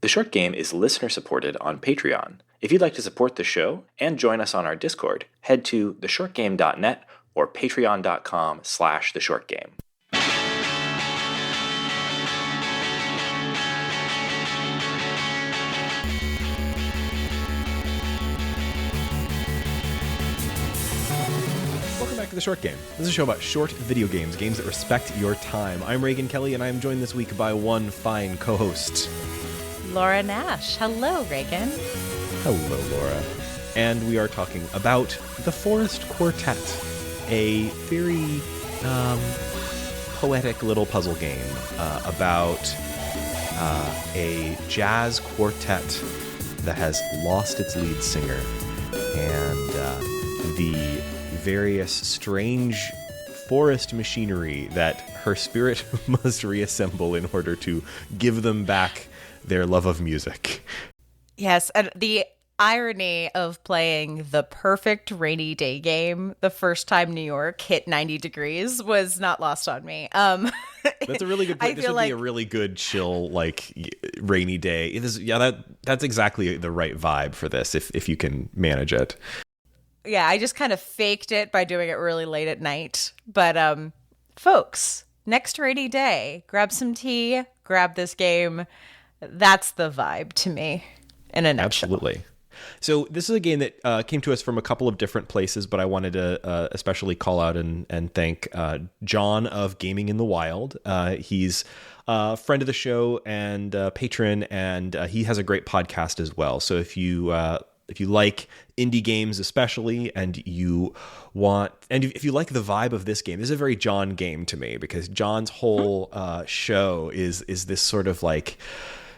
The Short Game is listener-supported on Patreon. If you'd like to support the show and join us on our Discord, head to theshortgame.net or patreon.com/theshortgame. Welcome back to The Short Game. This is a show about short video games, games that respect your time. I'm Raygan Kelly, and I am joined this week by one fine co-host, Laura Nash. Hello, Raygan. Hello, Laura. And we are talking about the Forest Quartet, a very poetic little puzzle game about a jazz quartet that has lost its lead singer, and the various strange forest machinery that her spirit must reassemble in order to give them back their love of music. Yes, and the irony of playing the perfect rainy day game the first time New York hit 90 degrees was not lost on me. That's a really good point. This would be a really good chill, rainy day. That's exactly the right vibe for this if you can manage it. Yeah, I just kind of faked it by doing it really late at night. But folks, next rainy day, grab some tea, grab this game. That's the vibe to me in a nutshell. Absolutely. So this is a game that came to us from a couple of different places, but I wanted to especially call out and thank John of Gaming in the Wild. He's a friend of the show and patron, and he has a great podcast as well. So if you like indie games especially, and if you like the vibe of this game, this is a very John game to me, because John's whole show is this sort of like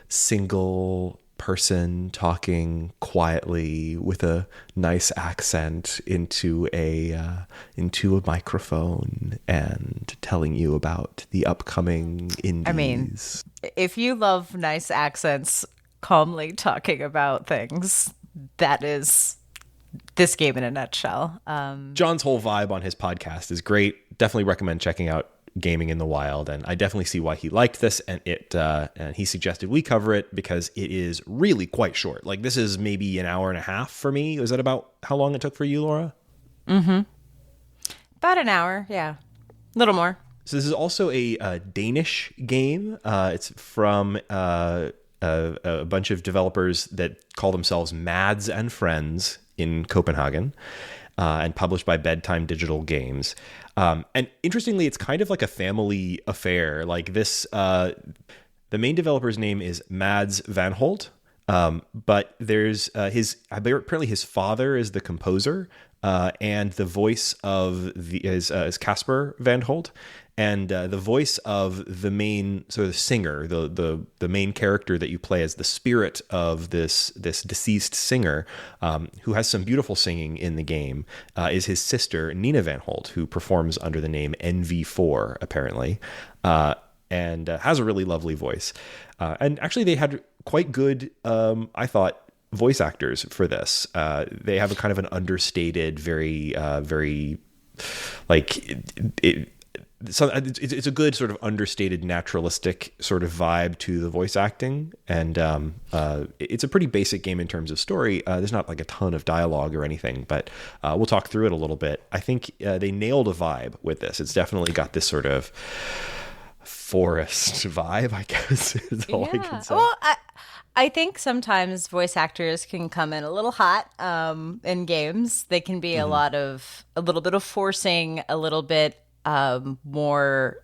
single person talking quietly with a nice accent into a microphone and telling you about the upcoming indies. I mean, if you love nice accents calmly talking about things, that is this game in a nutshell. John's whole vibe on his podcast is great. Definitely recommend checking out Gaming in the Wild, and I definitely see why he liked this, and and he suggested we cover it because it is really quite short. Like, this is maybe an hour and a half for me. Was that about how long it took for you, Laura? Mm-hmm. About an hour, yeah. A little more. So this is also a Danish game. It's from a bunch of developers that call themselves Mads and Friends in Copenhagen, and published by Bedtime Digital Games. And interestingly, it's kind of like a family affair. Like this, the main developer's name is Mads Van Holt, but there's apparently his father is the composer, and the voice of is Casper Van Holt. And the voice of the main sort of singer, the main character that you play as the spirit of this deceased singer, who has some beautiful singing in the game, is his sister Nina Van Holt, who performs under the name NV4 apparently, and has a really lovely voice. And actually, they had quite good, I thought, voice actors for this. They have a kind of an understated, very So it's a good sort of understated, naturalistic sort of vibe to the voice acting, and it's a pretty basic game in terms of story. There's not like a ton of dialogue or anything, but we'll talk through it a little bit. I think they nailed a vibe with this. It's definitely got this sort of forest vibe, I guess, is all I can say. Well, I think sometimes voice actors can come in a little hot in games. They can be a little bit of forcing, a little bit more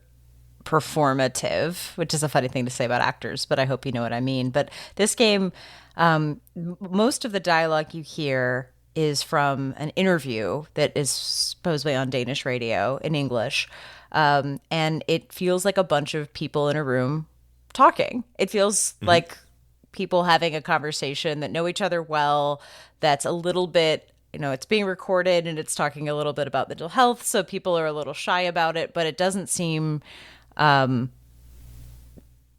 performative, which is a funny thing to say about actors, but I hope you know what I mean. But this game, most of the dialogue you hear is from an interview that is supposedly on Danish radio in English. And it feels like a bunch of people in a room talking. It feels like people having a conversation that know each other well, that's a little bit, it's being recorded and it's talking a little bit about mental health, so people are a little shy about it, but it doesn't seem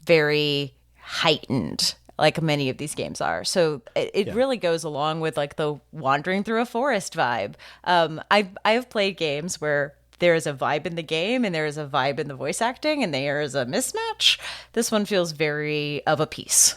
very heightened like many of these games are. So it really goes along with like the wandering through a forest vibe. I have played games where there is a vibe in the game and there is a vibe in the voice acting and there is a mismatch. This one feels very of a piece.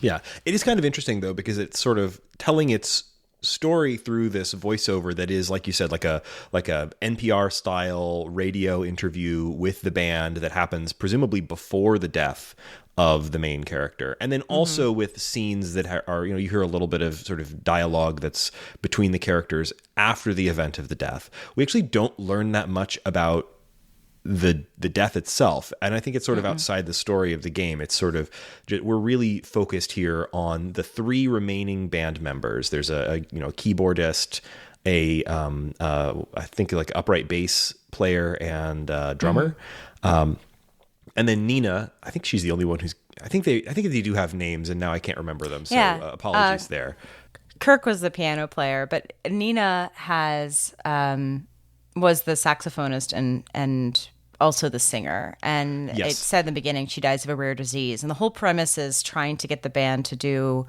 Yeah, it is kind of interesting though, because it's sort of telling its story through this voiceover that is, like you said, like a NPR style radio interview with the band that happens presumably before the death of the main character, and then also with scenes that are, you hear a little bit of sort of dialogue that's between the characters after the event of the death. We actually don't learn that much about the death itself, and I think it's sort of outside the story of the game. It's sort of, we're really focused here on the three remaining band members. There's a keyboardist, I think like upright bass player and drummer, and then Nina. I think she's the only one who's. I think they do have names, and now I can't remember them. So apologies there. Kirk was the piano player, but Nina was the saxophonist and also the singer. And It said in the beginning she dies of a rare disease. And the whole premise is trying to get the band to do...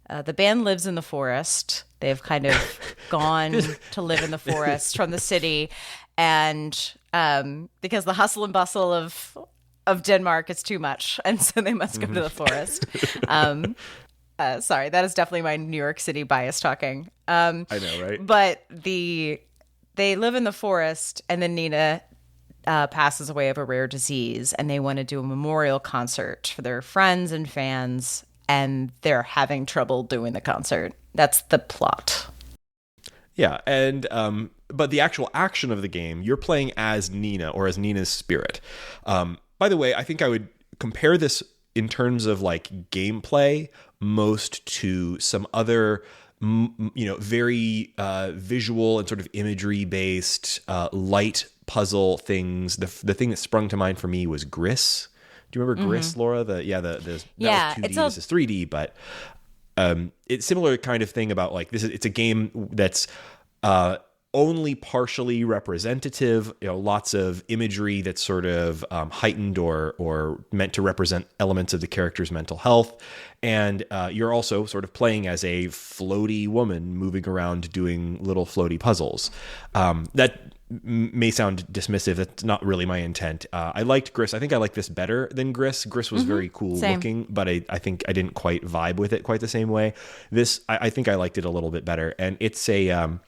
the band lives in the forest. They've kind of gone to live in the forest from the city. And because the hustle and bustle of Denmark is too much. And so they must go to the forest. Sorry, that is definitely my New York City bias talking. I know, right? But they live in the forest, and then Nina passes away of a rare disease, and they want to do a memorial concert for their friends and fans, and they're having trouble doing the concert. That's the plot. Yeah, and but the actual action of the game, you're playing as Nina, or as Nina's spirit. By the way, I think I would compare this in terms of like gameplay most to some other very visual and sort of imagery based light puzzle things. The thing that sprung to mind for me was Gris. Do you remember Gris, Laura? That was 2D. This is 3D, but it's similar kind of thing about like this. It's a game that's only partially representative. Lots of imagery that's sort of heightened or meant to represent elements of the character's mental health. And you're also sort of playing as a floaty woman moving around doing little floaty puzzles. That may sound dismissive. That's not really my intent. I liked Gris. I think I like this better than Gris. Gris was very cool looking, but I think I didn't quite vibe with it quite the same way. This, I think I liked it a little bit better. And it's the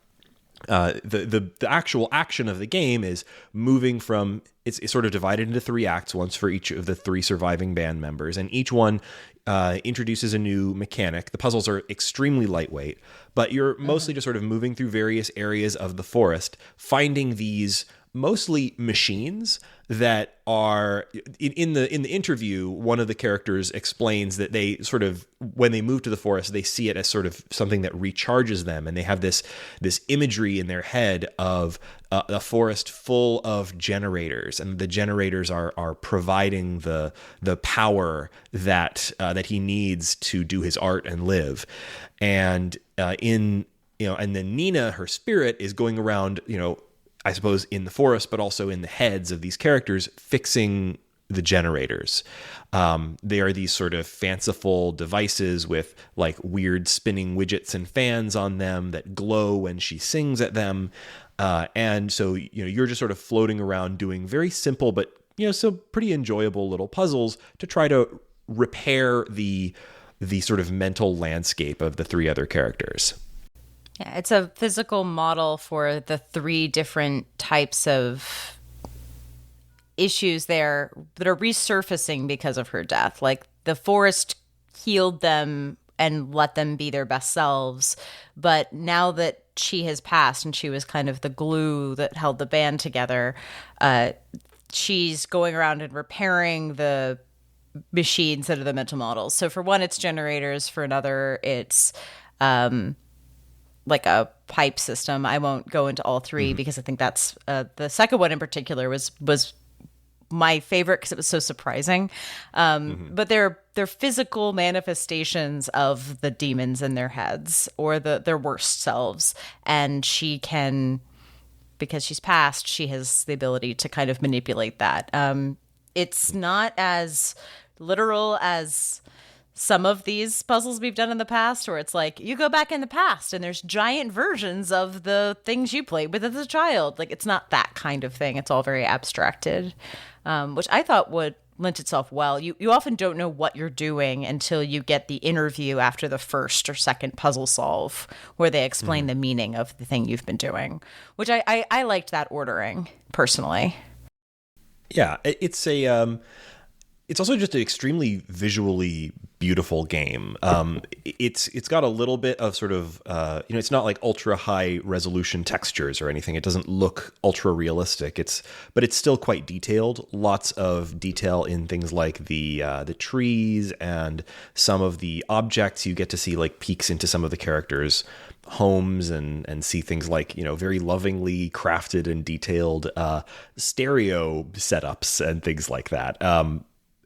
actual action of the game is moving from, it's sort of divided into 3 acts, once for each of the 3 surviving band members, and each one introduces a new mechanic. The puzzles are extremely lightweight, but you're mostly just sort of moving through various areas of the forest, finding these mostly machines that are in the interview. One of the characters explains that they sort of, when they move to the forest, they see it as sort of something that recharges them, and they have this imagery in their head of a forest full of generators, and the generators are providing the power that he needs to do his art and live. And and then Nina, her spirit, is going around, I suppose in the forest, but also in the heads of these characters, fixing the generators. They are these sort of fanciful devices with like weird spinning widgets and fans on them that glow when she sings at them. And so, you're just sort of floating around doing very simple, but, so pretty enjoyable little puzzles to try to repair the sort of mental landscape of the 3 other characters. Yeah, it's a physical model for the 3 different types of issues there that are resurfacing because of her death. Like the forest healed them and let them be their best selves. But now that she has passed and she was kind of the glue that held the band together, she's going around and repairing the machines that are the mental models. So for one, it's generators. For another, it's like a pipe system. I won't go into all 3 because I think that's the second one in particular was my favorite because it was so surprising. But they're physical manifestations of the demons in their heads or their worst selves. And she can, because she's passed, she has the ability to kind of manipulate that. It's not as literal as some of these puzzles we've done in the past, where it's like you go back in the past and there's giant versions of the things you played with as a child. Like, it's not that kind of thing. It's all very abstracted, which I thought lent itself well. You often don't know what you're doing until you get the interview after the first or second puzzle solve where they explain the meaning of the thing you've been doing, which I liked that ordering personally. Yeah, it's also just an extremely visually beautiful game. It's got a little bit of sort of it's not like ultra high resolution textures or anything. It doesn't look ultra realistic. But it's still quite detailed. Lots of detail in things like the trees and some of the objects. You get to see like peeks into some of the characters' homes and see things like very lovingly crafted and detailed stereo setups and things like that.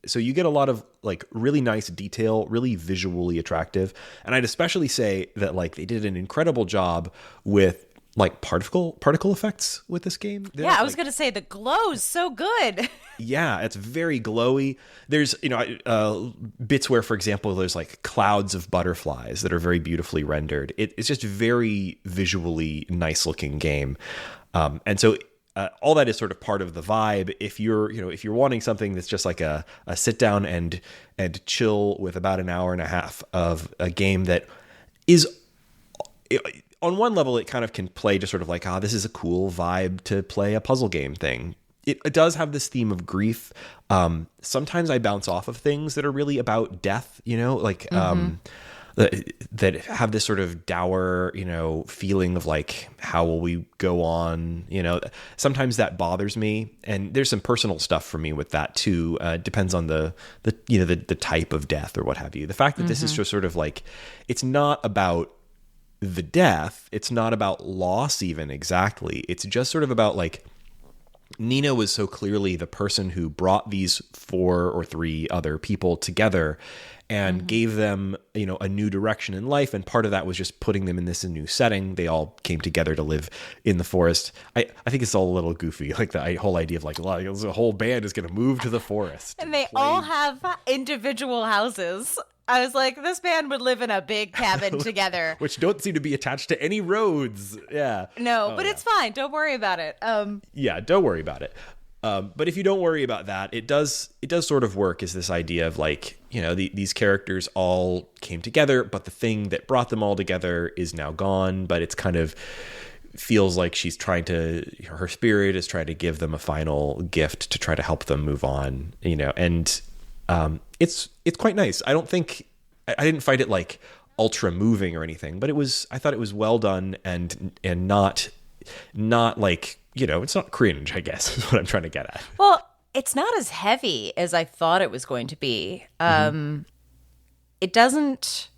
So you get a lot of like really nice detail, really visually attractive. And I'd especially say that like they did an incredible job with like particle effects with this game. I was going to say the glow's so good. Yeah, it's very glowy. There's, bits where, for example, there's like clouds of butterflies that are very beautifully rendered. It's just a very visually nice looking game. And so all that is sort of part of the vibe. If you're wanting something that's just like a sit down and chill with about an hour and a half of a game that is, on one level, it kind of can play just sort of like, this is a cool vibe to play a puzzle game thing. It does have this theme of grief. Sometimes I bounce off of things that are really about death, that have this sort of dour, feeling of like, how will we go on? Sometimes that bothers me, and there's some personal stuff for me with that too. Depends on the type of death or what have you. The fact that this is just sort of like, it's not about the death, it's not about loss even exactly. It's just sort of about like, Nina was so clearly the person who brought these 4 or 3 other people together and gave them, a new direction in life. And part of that was just putting them in this new setting. They all came together to live in the forest. I think it's all a little goofy, like the whole idea of like, the whole band is going to move to the forest. And they all have individual houses. I was like, this band would live in a big cabin together. Which don't seem to be attached to any roads. Yeah. No, but it's fine. Don't worry about it. Yeah, don't worry about it. But if you don't worry about that, it does sort of work as this idea of like, these characters all came together, but the thing that brought them all together is now gone. But it's kind of feels like her spirit is trying to give them a final gift to try to help them move on, and it's quite nice. I didn't find it like ultra moving or anything, but I thought it was well done and not like, it's not cringe, I guess, is what I'm trying to get at. Well, it's not as heavy as I thought it was going to be. It doesn't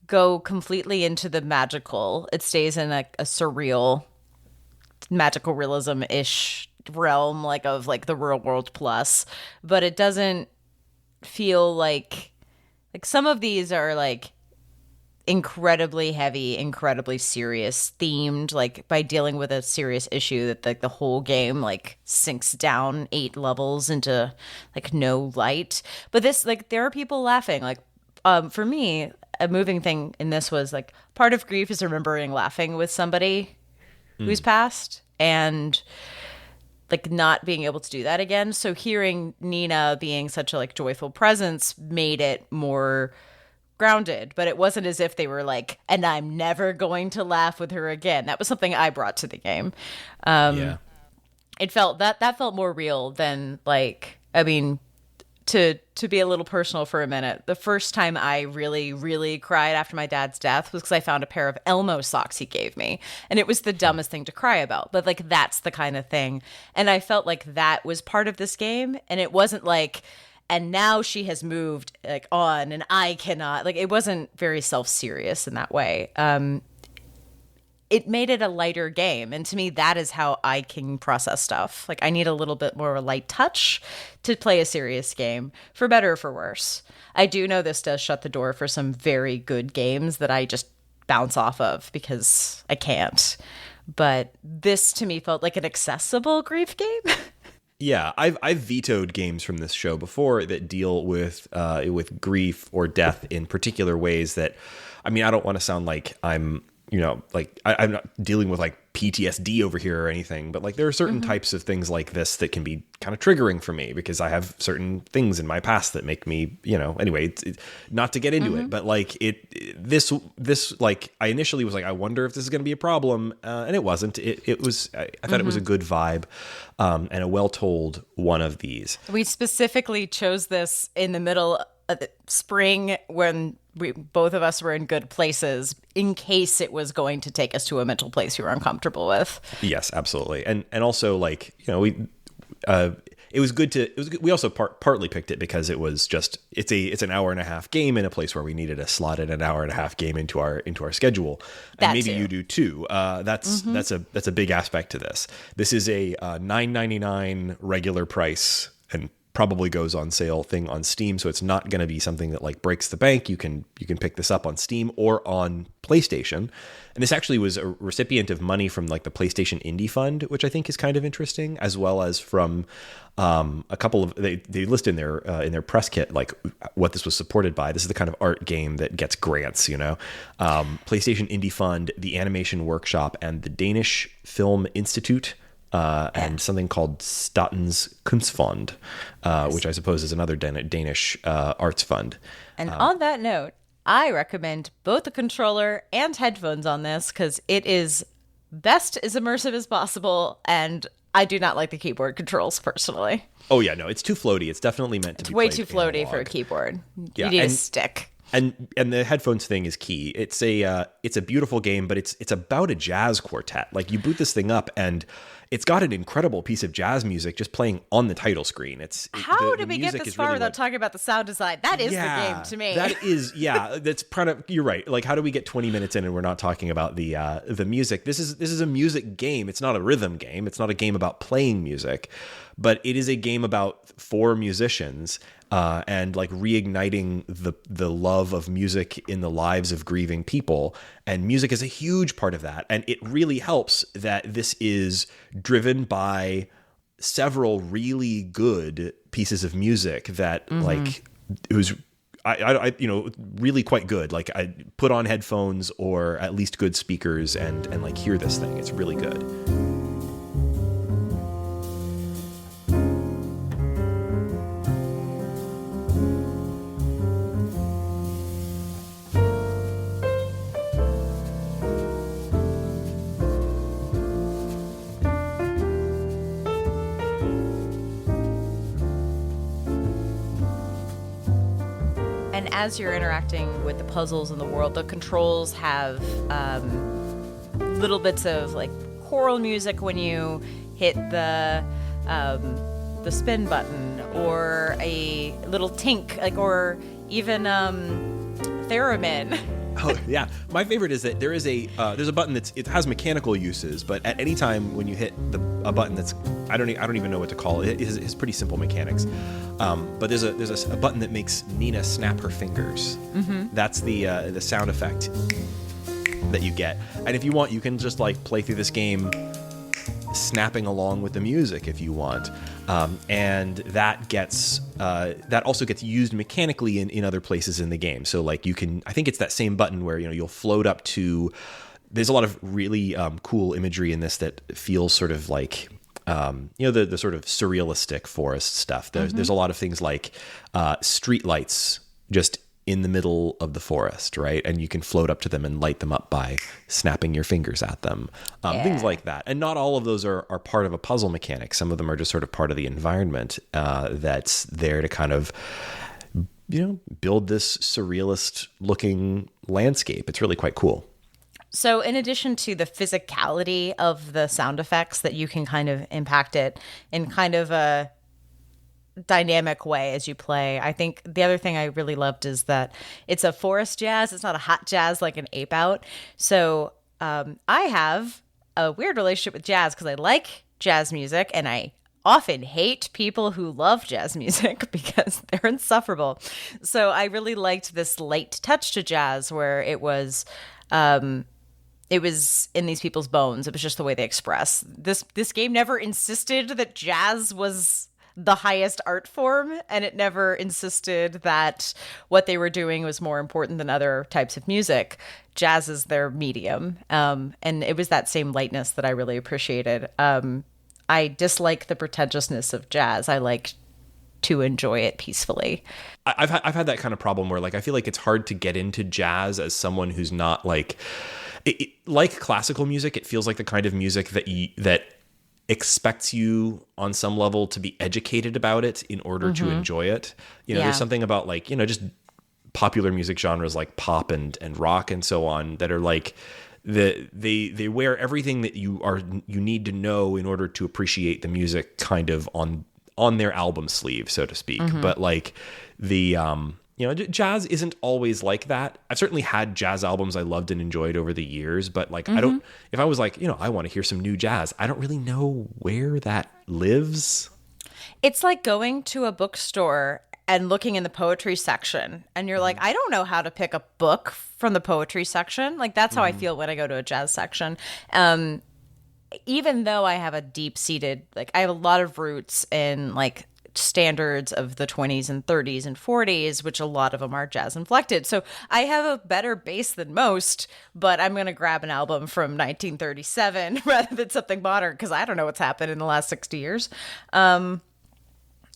go completely into the magical. It stays in a surreal, magical realism-ish realm, like of like the real world plus, but it doesn't feel like some of these are like incredibly heavy, incredibly serious themed, like by dealing with a serious issue that like the whole game like sinks down 8 levels into like no light. But this, like, there are people laughing. Like for me, a moving thing in this was like part of grief is remembering laughing with somebody who's passed and like not being able to do that again. So hearing Nina being such a like joyful presence made it more grounded, but it wasn't as if they were like, and I'm never going to laugh with her again. That was something I brought to the game. It felt that felt more real than like, I mean, to be a little personal for a minute, the first time I really, really cried after my dad's death was because I found a pair of Elmo socks he gave me. And it was the dumbest thing to cry about. But like, that's the kind of thing. And I felt like that was part of this game. And it wasn't like, and now she has moved like on and I cannot, like, it wasn't very self-serious in that way. It made it a lighter game. And to me, that is how I can process stuff. Like, I need a little bit more of a light touch to play a serious game, for better or for worse. I do know this does shut the door for some very good games that I just bounce off of because I can't. But this, to me, felt like an accessible grief game. Yeah, I've vetoed games from this show before that deal with grief or death in particular ways that, I mean, I don't want to sound like I'm like I'm not dealing with like PTSD over here or anything, but like there are certain types of things like this that can be kind of triggering for me because I have certain things in my past that make me, anyway, it's not to get into it, but like this like I initially was like, I wonder if this is going to be a problem. And it wasn't. It was, I thought it was a good vibe and a well-told one of these. We specifically chose this in the middle of the spring when both of us were in good places in case it was going to take us to a mental place we were uncomfortable with. Yes, absolutely. And also like, it was good we also partly picked it because it was just, it's an hour and a half game in a place where we needed a slotted an hour and a half game into our schedule. And maybe you do too. That's a big aspect to this. This is a $9.99 regular price and probably goes on sale thing on Steam, so it's not going to be something that like breaks the bank. You can pick this up on Steam or on PlayStation. And this actually was a recipient of money from like the PlayStation Indie Fund, which I think is kind of interesting, as well as from a couple of they list in their press kit like what this was supported by. This is the kind of art game that gets grants, PlayStation Indie Fund, the Animation Workshop, and the Danish Film Institute. And something called Statens Kunstfond, which I suppose is another Danish arts fund. And on that note, I recommend both the controller and headphones on this because it is best as immersive as possible, and I do not like the keyboard controls personally. Oh yeah, no, it's too floaty. It's definitely meant to be way too floaty for a keyboard. Yeah, you need a stick. And the headphones thing is key. It's a beautiful game, but it's about a jazz quartet. Like you boot this thing up and it's got an incredible piece of jazz music just playing on the title screen. How did we get this far without talking about the sound design? That is the game to me. That is, that's kind of, you're right. Like, how do we get 20 minutes in and we're not talking about the music? This is a music game. It's not a rhythm game. It's not a game about playing music, but it is a game about four musicians and like reigniting the love of music in the lives of grieving people. And music is a huge part of that. And it really helps that this is driven by several really good pieces of music that like it was I really quite good. Like I put on headphones or at least good speakers and like hear this thing. It's really good. As you're interacting with the puzzles in the world, the controls have little bits of like choral music when you hit the spin button, or a little tink, like, or even theremin. Oh yeah, my favorite is that there's a button it has mechanical uses, but at any time when you hit a button that's I don't even know what to call it. It's pretty simple mechanics. But there's a button that makes Nina snap her fingers. That's the sound effect that you get. And if you want, you can just like play through this game snapping along with the music if you want. And that also gets used mechanically in other places in the game. So like I think it's that same button where you'll float up to. There's a lot of really cool imagery in this that feels sort of like. The sort of surrealistic forest stuff. There's a lot of things like street lights just in the middle of the forest, right? And you can float up to them and light them up by snapping your fingers at them. Things like that. And not all of those are part of a puzzle mechanic. Some of them are just sort of part of the environment that's there to kind of, build this surrealist looking landscape. It's really quite cool. So in addition to the physicality of the sound effects that you can kind of impact it in kind of a dynamic way as you play, I think the other thing I really loved is that it's a forest jazz. It's not a hot jazz like an ape out. So I have a weird relationship with jazz because I like jazz music and I often hate people who love jazz music because they're insufferable. So I really liked this light touch to jazz where it was in these people's bones. It was just the way they express. This game never insisted that jazz was the highest art form, and it never insisted that what they were doing was more important than other types of music. Jazz is their medium, and it was that same lightness that I really appreciated. I dislike the pretentiousness of jazz. I like to enjoy it peacefully. I've had that kind of problem where, like, I feel like it's hard to get into jazz as someone who's not like like classical music. It feels like the kind of music that expects you on some level to be educated about it in order to enjoy it. There's something about, like, just popular music genres like pop and rock and so on that are like they wear everything that you need to know in order to appreciate the music kind of on their album sleeve, so to speak. But like the jazz isn't always like that. I've certainly had jazz albums I loved and enjoyed over the years, but like if I was like, I want to hear some new jazz, I don't really know where that lives. It's like going to a bookstore and looking in the poetry section, and you're like, I don't know how to pick a book from the poetry section. Like, that's how I feel when I go to a jazz section. Even though I have a deep-seated, like, I have a lot of roots in, like, standards of the 20s and 30s and 40s, which a lot of them are jazz inflected. So I have a better base than most, but I'm going to grab an album from 1937 rather than something modern, because I don't know what's happened in the last 60 years, 80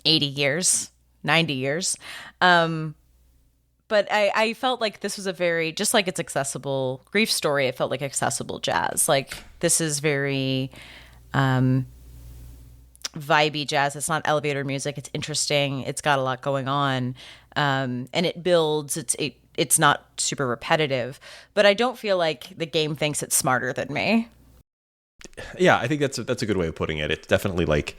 years, 90 years. But I felt like this was a very, just like it's accessible Grief Story, it felt like accessible jazz. Like, this is very vibey jazz. It's not elevator music. It's interesting. It's got a lot going on. And it builds. It's not super repetitive. But I don't feel like the game thinks it's smarter than me. Yeah, I think that's a good way of putting it. It's definitely like,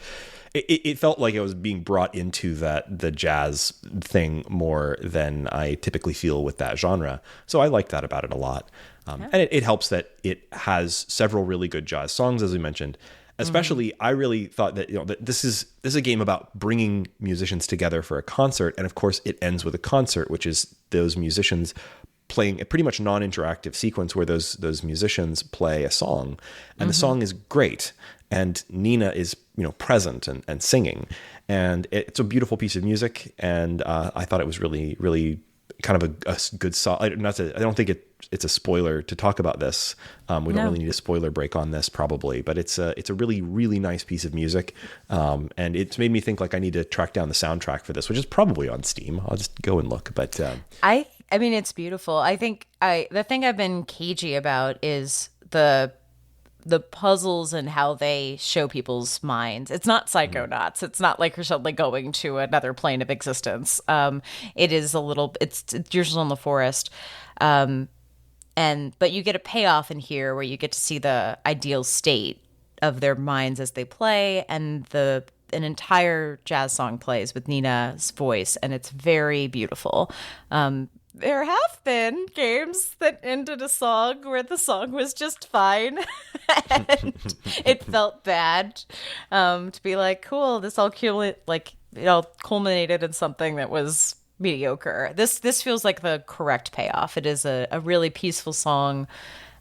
it felt like I was being brought into the jazz thing more than I typically feel with that genre. So I like that about it a lot. And it helps that it has several really good jazz songs, as we mentioned. Especially, I really thought that that this is a game about bringing musicians together for a concert, and of course, it ends with a concert, which is those musicians playing a pretty much non-interactive sequence where those musicians play a song, and the song is great, and Nina is present and singing, and it's a beautiful piece of music, and I thought it was really, really kind of a good song. I don't think it's a spoiler to talk about this. We don't really need a spoiler break on this probably, but it's a really, really nice piece of music. And it's made me think like I need to track down the soundtrack for this, which is probably on Steam. I'll just go and look. But I mean, it's beautiful. I think the thing I've been cagey about is the puzzles and how they show people's minds. It's not Psychonauts. It's not like you're suddenly going to another plane of existence. It is it's Yours on the Forest. But you get a payoff in here where you get to see the ideal state of their minds as they play, and an entire jazz song plays with Nina's voice, and it's very beautiful. There have been games that ended a song where the song was just fine and it felt bad, to be like, cool, this all culminated in something that was mediocre. This feels like the correct payoff. It is a really peaceful song.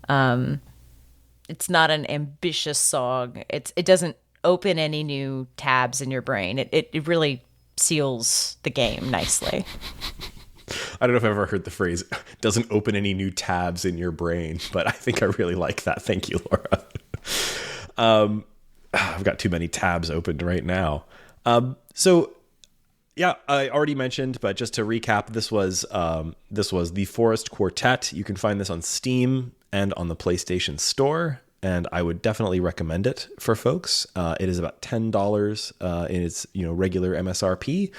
It's not an ambitious song. It doesn't open any new tabs in your brain. It really seals the game nicely. I don't know if I've ever heard the phrase "doesn't open any new tabs in your brain," but I think I really like that. Thank you, Laura. I've got too many tabs opened right now. So yeah, I already mentioned, but just to recap, this was the Forest Quartet. You can find this on Steam and on the PlayStation Store, and I would definitely recommend it for folks. It is about $10 in its regular MSRP,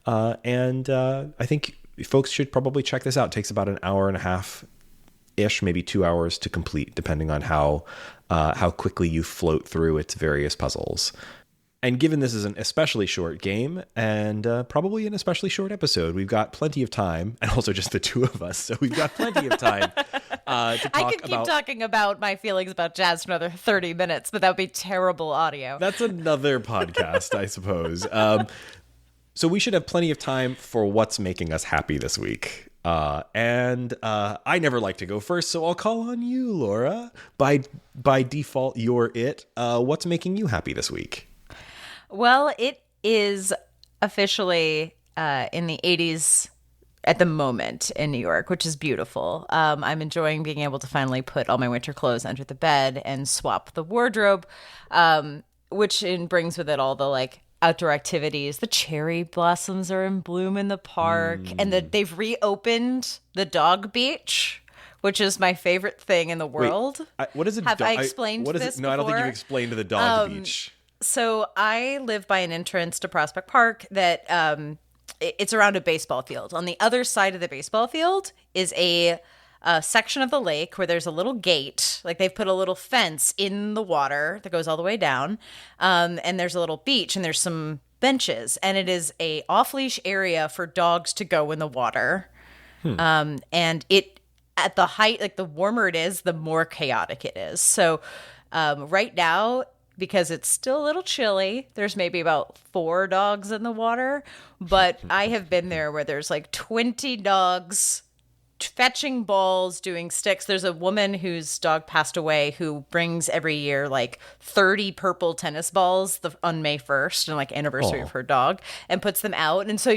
and I think folks should probably check this out. It takes about an hour and a half ish, maybe 2 hours to complete, depending on how quickly you float through its various puzzles. And given this is an especially short game and probably an especially short episode, we've got plenty of time, and also just the two of us, so we've got plenty of time to talk I could keep talking about my feelings about jazz for another 30 minutes, but that would be terrible audio. That's another podcast, I suppose. So we should have plenty of time for what's making us happy this week. And I never like to go first, so I'll call on you, Laura. By default, you're it. What's making you happy this week? Well, it is officially in the 80s at the moment in New York, which is beautiful. I'm enjoying being able to finally put all my winter clothes under the bed and swap the wardrobe, which brings with it all the like outdoor activities. The cherry blossoms are in bloom in the park, and they've reopened the dog beach, which is my favorite thing in the world. Wait, what is it? Have I explained this No, I don't think you've explained the dog beach. So I live by an entrance to Prospect Park that it's around a baseball field. On the other side of the baseball field is a section of the lake where there's a little gate. Like they've put a little fence in the water that goes all the way down. And there's a little beach and there's some benches. And it is a off-leash area for dogs to go in the water. And it, at the height, like the warmer it is, the more chaotic it is. So right now, because it's still a little chilly, there's maybe about 4 dogs in the water. But I have been there where there's like 20 dogs fetching balls, doing sticks. There's a woman whose dog passed away who brings every year like 30 purple tennis balls on May 1st and like anniversary of her dog, and puts them out. And so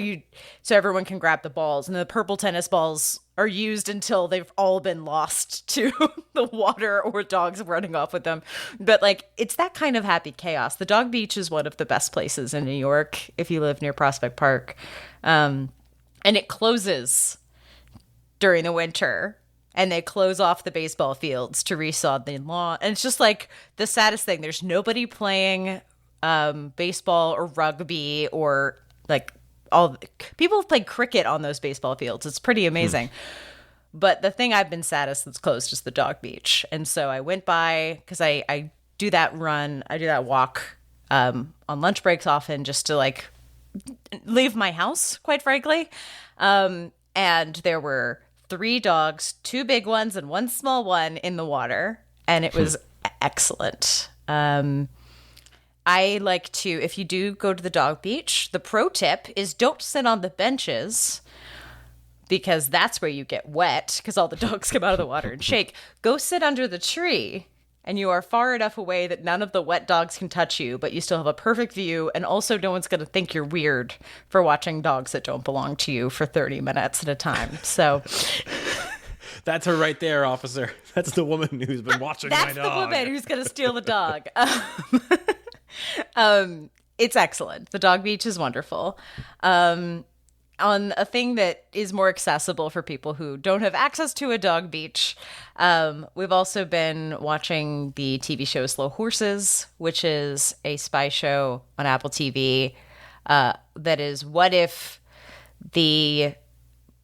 everyone can grab the balls, and the purple tennis balls are used until they've all been lost to the water or dogs running off with them. But like, it's that kind of happy chaos. The dog beach is one of the best places in New York if you live near Prospect Park. And it closes during the winter, and they close off the baseball fields to resod the lawn. And it's just like the saddest thing. There's nobody playing baseball or rugby or like people play cricket on those baseball fields. It's pretty amazing. But the thing I've been saddest that's closed is the dog beach. And so I went by, because I do that walk on lunch breaks often, just to like leave my house, quite frankly. And there were 3 dogs, 2 big ones and 1 small one in the water. And it was excellent. I like to, if you do go to the dog beach, the pro tip is don't sit on the benches, because that's where you get wet, because all the dogs come out of the water and shake. Go sit under the tree, and you are far enough away that none of the wet dogs can touch you, but you still have a perfect view, and also no one's going to think you're weird for watching dogs that don't belong to you for 30 minutes at a time. So That's her right there, officer. That's the woman who's been watching my dog. That's the woman who's going to steal the dog. It's excellent. The dog beach is wonderful. On a thing that is more accessible for people who don't have access to a dog beach, we've also been watching the TV show Slow Horses, which is a spy show on Apple TV that is, what if the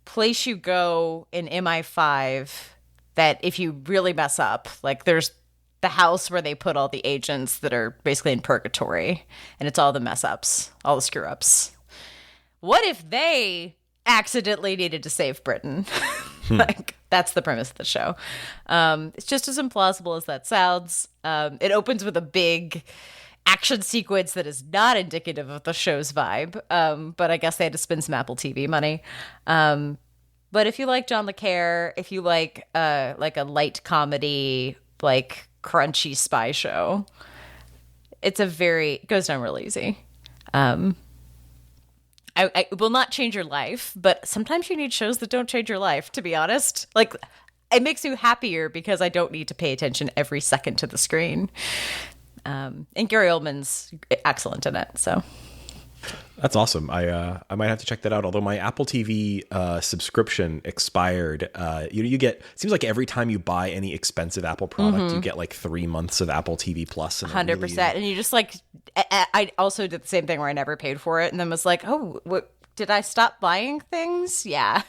place you go in MI5, that if you really mess up, like there's the house where they put all the agents that are basically in purgatory, and it's all the mess ups, all the screw ups. What if they accidentally needed to save Britain? Like, that's the premise of the show. It's just as implausible as that sounds. It opens with a big action sequence that is not indicative of the show's vibe. But I guess they had to spend some Apple TV money. But if you like John le Carre, if you like a light comedy, like crunchy spy show, it goes down real easy. I will not change your life, but sometimes you need shows that don't change your life, to be honest. Like, it makes you happier because I don't need to pay attention every second to the screen. And Gary Oldman's excellent in it, so. That's awesome. I might have to check that out. Although my Apple TV subscription expired, you get, it seems like every time you buy any expensive Apple product, you get like 3 months of Apple TV Plus. 100%. And you just like, I also did the same thing where I never paid for it, and then was like, oh, what, did I stop buying things? Yeah.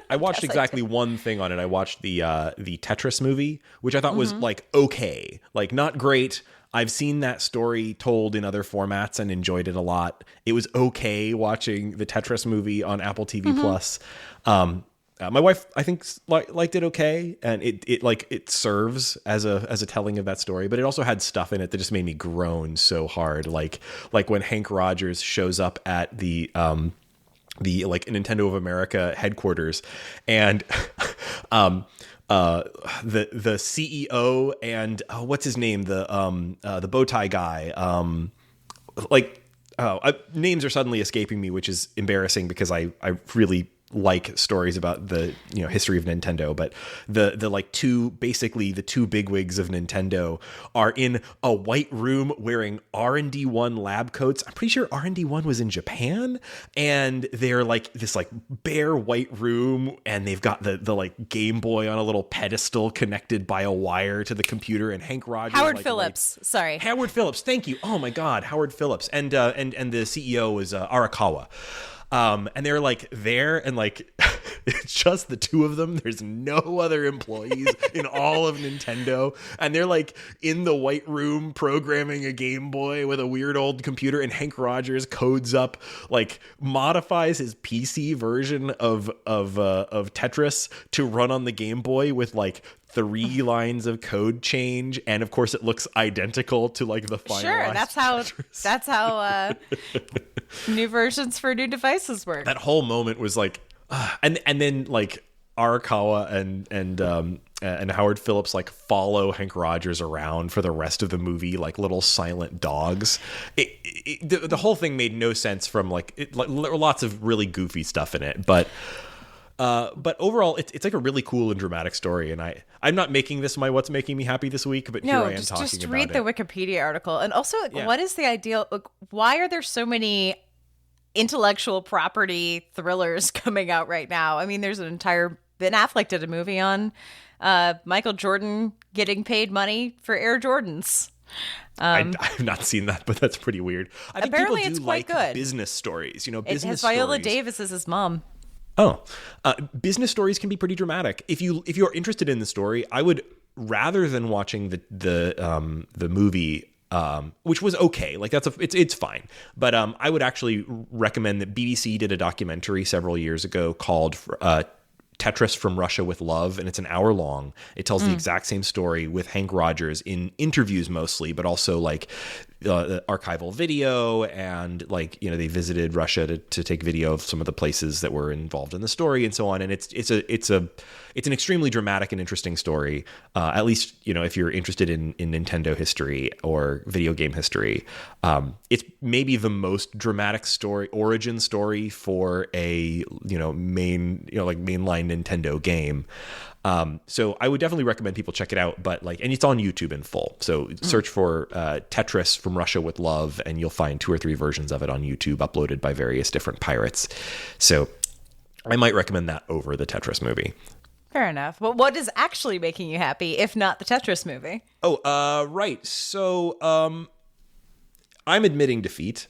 I watched exactly one thing on it. I watched the Tetris movie, which I thought was like okay, like not great. I've seen that story told in other formats and enjoyed it a lot. It was okay watching the Tetris movie on Apple TV Plus. My wife, I think, liked it okay, and it serves as a telling of that story. But it also had stuff in it that just made me groan so hard, like when Hank Rogers shows up at the like Nintendo of America headquarters, and the CEO and what's his name, the bow tie guy, like names are suddenly escaping me, which is embarrassing because I really like stories about the history of Nintendo, but the like two bigwigs of Nintendo are in a white room wearing R&D1 lab coats. I'm pretty sure R&D1 was in Japan, and they're like this like bare white room, and they've got the like Game Boy on a little pedestal connected by a wire to the computer, and Hank Rogers, Howard Phillips. Howard Phillips. Thank you. Oh my God, Howard Phillips, and the CEO was Arakawa. And they're like there, and like it's just the two of them. There's no other employees in all of Nintendo, and they're like in the white room programming a Game Boy with a weird old computer, and Hank Rogers codes up, like modifies his PC version of Tetris to run on the Game Boy with like 3 lines of code change, and of course it looks identical to like the final. Sure, that's how new versions for new devices work. That whole moment was like, and then like Arakawa and Howard Phillips like follow Hank Rogers around for the rest of the movie like little silent dogs. The whole thing made no sense from like lots of really goofy stuff in it, but overall, it's like a really cool and dramatic story, and I'm not making this my what's making me happy this week, but here I am talking about it. Just read the Wikipedia article, and also, what is the ideal? Why are there so many intellectual property thrillers coming out right now? I mean, there's an entire Ben Affleck did a movie on Michael Jordan getting paid money for Air Jordans. I've not seen that, but that's pretty weird. I think apparently people do it's quite like good. Business stories. It has Viola Davis as his mom. Oh, business stories can be pretty dramatic. If you're interested in the story, I would, rather than watching the movie, which was okay, like it's fine, but I would actually recommend that BBC did a documentary several years ago called Tetris from Russia with Love, and it's an hour long. It tells the exact same story with Hank Rogers in interviews mostly, but also like archival video, and like they visited Russia to take video of some of the places that were involved in the story and so on. And it's an extremely dramatic and interesting story. At least if you're interested in Nintendo history or video game history, it's maybe the most dramatic origin story for a mainline Nintendo game. So I would definitely recommend people check it out, but and it's on YouTube in full. So search for Tetris from Russia with Love, and you'll find 2 or 3 versions of it on YouTube uploaded by various different pirates. So I might recommend that over the Tetris movie. Fair enough. But what is actually making you happy, if not the Tetris movie? Oh, right. So I'm admitting defeat.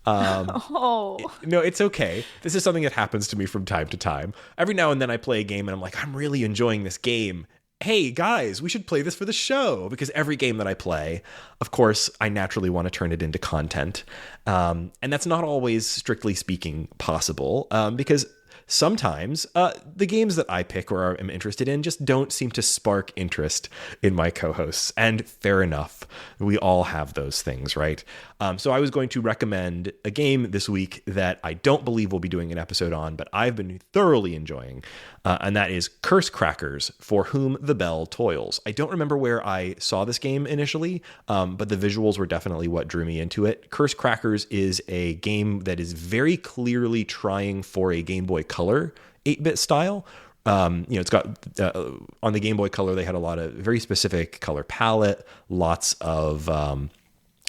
No, it's okay. This is something that happens to me from time to time. Every now and then I play a game and I'm like, I'm really enjoying this game. Hey guys, we should play this for the show, because every game that I play, of course, I naturally want to turn it into content. And that's not always, strictly speaking, possible, because sometimes the games that I pick or am interested in just don't seem to spark interest in my co-hosts. And fair enough. We all have those things, right? So I was going to recommend a game this week that I don't believe we'll be doing an episode on, but I've been thoroughly enjoying. And that is Curse Crackers, For Whom the Belle Toils. I don't remember where I saw this game initially, but the visuals were definitely what drew me into it. Curse Crackers is a game that is very clearly trying for a Game Boy Color 8-bit style. It's got on the Game Boy Color, they had a lot of very specific color palette, lots of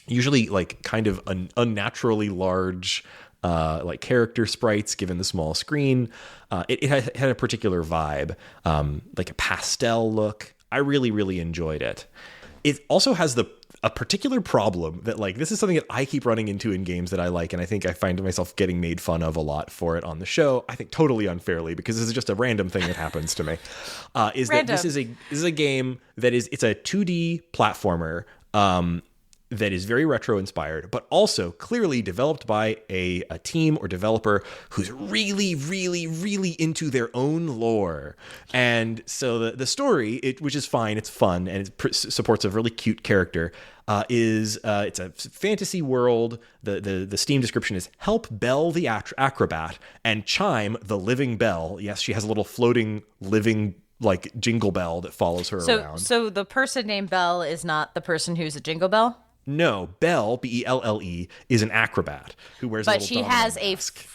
usually like kind of unnaturally large like character sprites given the small screen. It had a particular vibe, like a pastel look. I really, really enjoyed it. It also has a particular problem that this is something that I keep running into in games that I like, and I think I find myself getting made fun of a lot for it on the show. I think totally unfairly, because this is just a random thing that happens to me. That this is a game that it's a 2D platformer that is very retro inspired, but also clearly developed by a team or developer who's really, really, really into their own lore. And so the story, which is fine, it's fun, and it supports a really cute character, it's a fantasy world. The Steam description is help Belle the acrobat and Chime the living bell. Yes, she has a little floating living jingle bell that follows her around. So the person named Belle is not the person who's a jingle bell? No, Belle, Belle, is an acrobat who wears a But little she domino has mask.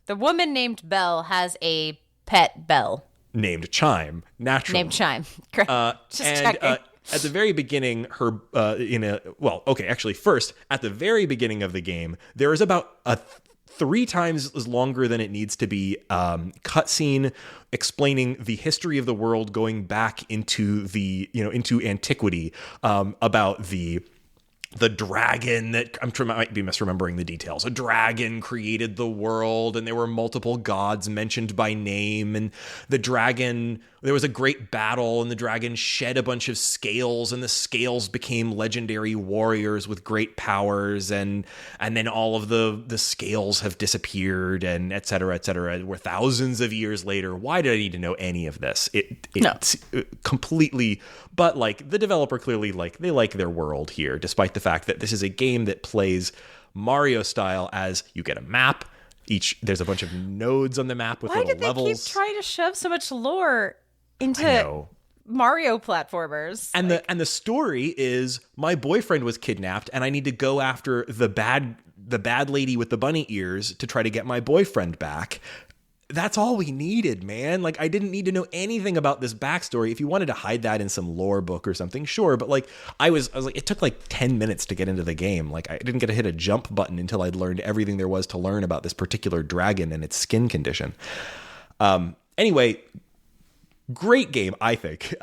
the woman named Belle has a pet Belle Named Chime, naturally. named Chime. Correct. Just And checking. at the very beginning, first, at the very beginning of the game, there is about a 3 times as longer than it needs to be cutscene explaining the history of the world going back into into antiquity, about the dragon that might be misremembering the details. A dragon created the world, and there were multiple gods mentioned by name. And the dragon, there was a great battle, and the dragon shed a bunch of scales, and the scales became legendary warriors with great powers. And then all of the scales have disappeared, and et cetera, et cetera. We're thousands of years later. Why did I need to know any of this? It's completely, but like the developer clearly they like their world here, despite the fact that this is a game that plays Mario style, as you get a map. There's a bunch of nodes on the map with little levels. Why did they keep trying to shove so much lore into Mario platformers? And the story is, my boyfriend was kidnapped, and I need to go after the bad lady with the bunny ears to try to get my boyfriend back. That's all we needed, man. Like, I didn't need to know anything about this backstory. If you wanted to hide that in some lore book or something, sure. But like, I was like, it took like 10 minutes to get into the game. Like, I didn't get to hit a jump button until I'd learned everything there was to learn about this particular dragon and its skin condition. Anyway, great game, I think.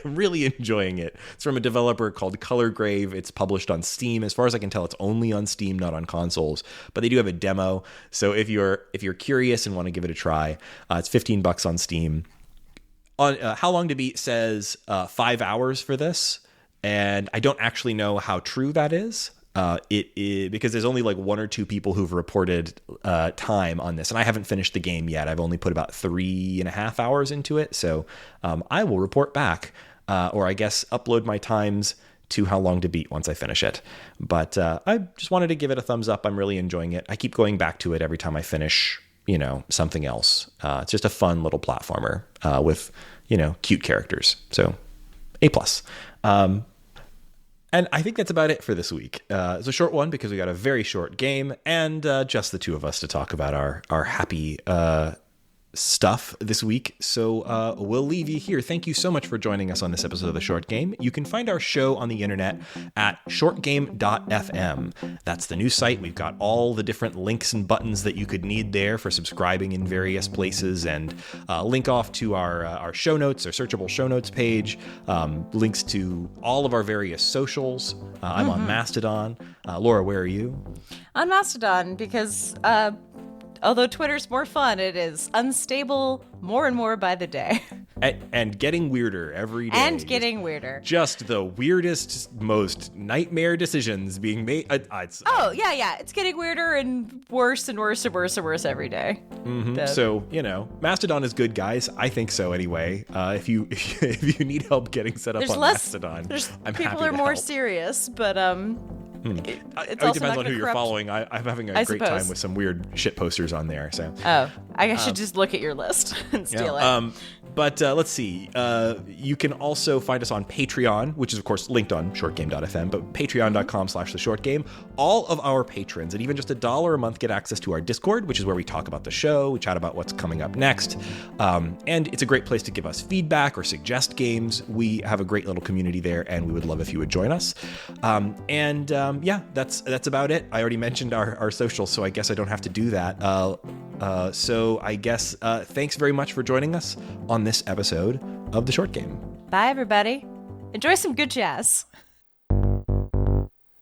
I'm really enjoying it. It's from a developer called Color Grave. It's published on Steam. As far as I can tell, it's only on Steam, not on consoles. But they do have a demo. So if you're curious and want to give it a try, it's $15 on Steam. On How Long to Beat says 5 hours for this, and I don't actually know how true that is. Because there's only like 1 or 2 people who've reported time on this, and I haven't finished the game yet. I've only put about 3.5 hours into it, so I will report back, or I guess upload my times to How Long to Beat once I finish it. But I just wanted to give it a thumbs up. I'm really enjoying it. I keep going back to it every time I finish, something else. It's just a fun little platformer with cute characters. So A+. And I think that's about it for this week. It's a short one because we got a very short game and just the two of us to talk about our happy stuff this week. So we'll leave you here. Thank you so much for joining us on this episode of The Short Game. You can find our show on the internet at shortgame.fm. That's the new site. We've got all the different links and buttons that you could need there for subscribing in various places, and link off to our show notes, our searchable show notes page, links to all of our various socials. I'm on Mastodon. Laura, where are you? On Mastodon, because although Twitter's more fun, it is unstable more and more by the day. And getting weirder every day. And getting weirder. Just the weirdest, most nightmare decisions being made. Yeah. It's getting weirder and worse and worse and worse and worse every day. Mm-hmm. So, Mastodon is good, guys. I think so anyway. If you need help getting set up on Mastodon, I'm happy people are to more help. serious, but It also depends on who you're following. I'm having a great time with some weird shit posters on there. So I should just look at your list and steal it. But let's see. You can also find us on Patreon, which is, of course, linked on shortgame.fm, but patreon.com/theshortgame. All of our patrons, and even just $1 a month, get access to our Discord, which is where we talk about the show, we chat about what's coming up next. And it's a great place to give us feedback or suggest games. We have a great little community there, and we would love if you would join us. That's about it. I already mentioned our socials, so I guess I don't have to do that. So I guess thanks very much for joining us on this episode of The Short Game. Bye, everybody. Enjoy some good jazz.